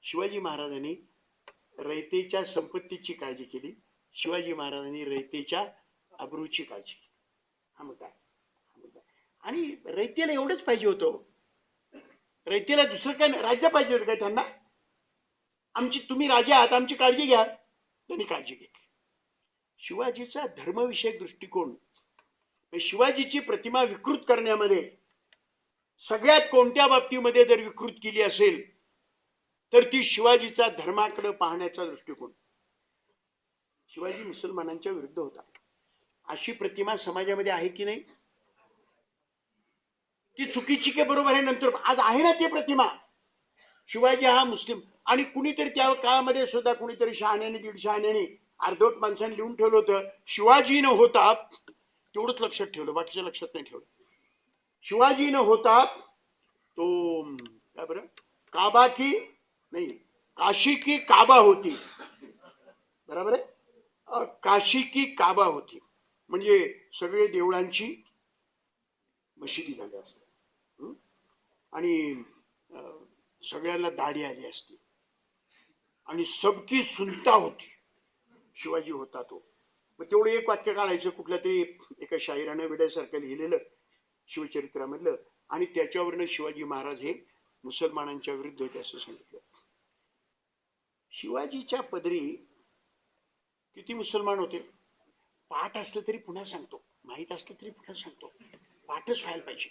शिवाजी महाराजांनी रयतेच्या संपत्तीची काळजी केली, शिवाजी महाराजांनी रयतेच्या अब्रूची काळजी केली. हा मुद्दा आहे. आणि रयतेला एवढंच पाहिजे होतं, रयतेला दुसरं काय राज्य पाहिजे होतं काय त्यांना? आमची तुम्ही राजा आहात, आमची काळजी घ्या. त्यांनी काळजी घेतली. शिवाजीचा धर्मविषयक दृष्टिकोन, शिवाजीची प्रतिमा विकृत करण्यामध्ये सगळ्यात कोणत्या बाबतीमध्ये जर विकृत केली असेल तर ती शिवाजीचा धर्माकडे पाहण्याचा दृष्टिकोन. शिवाजी मुसलमानांच्या विरुद्ध होता अशी प्रतिमा समाजामध्ये आहे की नाही? ती चुकीची की बरोबर आहे? नंतर आज आहे ना ती प्रतिमा. शिवाजी हा मुस्लिम. आणि कुणीतरी त्या काळामध्ये सुद्धा कुणीतरी शहाण्याने दीड शहाण्याने अर्धवट माणसाने लिहून ठेवलं होतं, शिवाजी न होता, तेवढंच लक्षात ठेवलं, बाकीच्या लक्षात नाही ठेवलं. शिवाजी न होता तो काय बरं, काबा की नाही, काशी की काबा होती. बरोबर आहे, काशी की काबा होती, म्हणजे सगळे देवळांची मशिदी झाली असते आणि सगळ्यांना दाढी आली असती आणि सबकी सुनता होती. शिवाजी होता तो. मग तेवढं एक वाक्य काढायचं कुठल्या तरी एका शाहिरानं विड्यासारखं लिहिलेलं शिवचरित्रामधलं, आणि त्याच्यावरनं शिवाजी महाराज हे मुसलमानांच्या विरुद्ध होते असं सांगितलं. शिवाजीच्या पदरी किती मुसलमान होते? पाठ असलं तरी पुन्हा सांगतो, माहित असलं तरी पुन्हा सांगतो, पाठच व्हायला पाहिजे.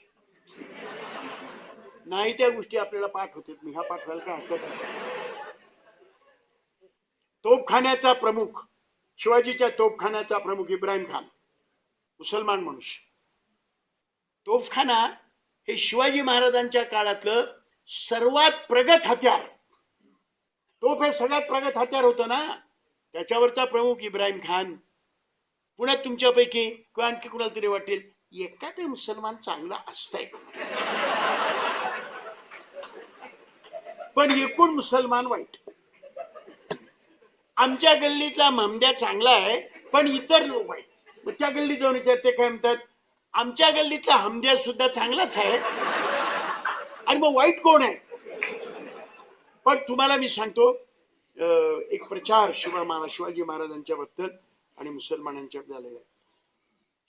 नाही त्या गोष्टी आपल्याला पाठ होते, मी हा पाठ व्हायला काय हरकत आहे? तोफखान्याचा प्रमुख, शिवाजीच्या तोफखान्याचा प्रमुख इब्राहिम खान, मुसलमान मनुष्य. तोफखाना हे शिवाजी महाराजांच्या काळातलं सर्वात प्रगत हत्यार. तोफ हे सगळ्यात प्रगत हत्यार होतं ना, त्याच्यावरचा प्रमुख इब्राहिम खान. पुन्हा तुमच्यापैकी किंवा आणखी कुणाला तरी वाटेल एखादा मुसलमान चांगला असतंय, पण एकूण मुसलमान वाईट. आमच्या गल्लीतला ममद्या चांगला आहे पण इतर लोक वाईट. मग त्या गल्लीत जाऊन विचारते, काय म्हणतात, आमच्या गल्लीतला हमद्या सुद्धा चांगलाच आहे आणि मग वाईट कोण आहे? पण तुम्हाला मी सांगतो, एक प्रचार शिवाजी महाराजांच्या बद्दल आणि मुसलमानांच्या झालेला आहे.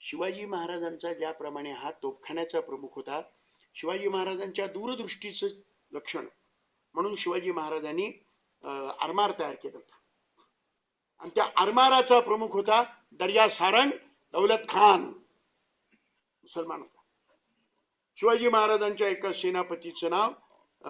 शिवाजी महाराजांचा ज्याप्रमाणे हा तोफखान्याचा प्रमुख होता, शिवाजी महाराजांच्या दूरदृष्टीचं लक्षण म्हणून शिवाजी महाराजांनी आरमार तयार केला होता आणि त्या आरमाराचा प्रमुख होता दर्या सारंग दौलत खान, मुसलमान होता. शिवाजी महाराजांच्या एका सेनापतीचं नाव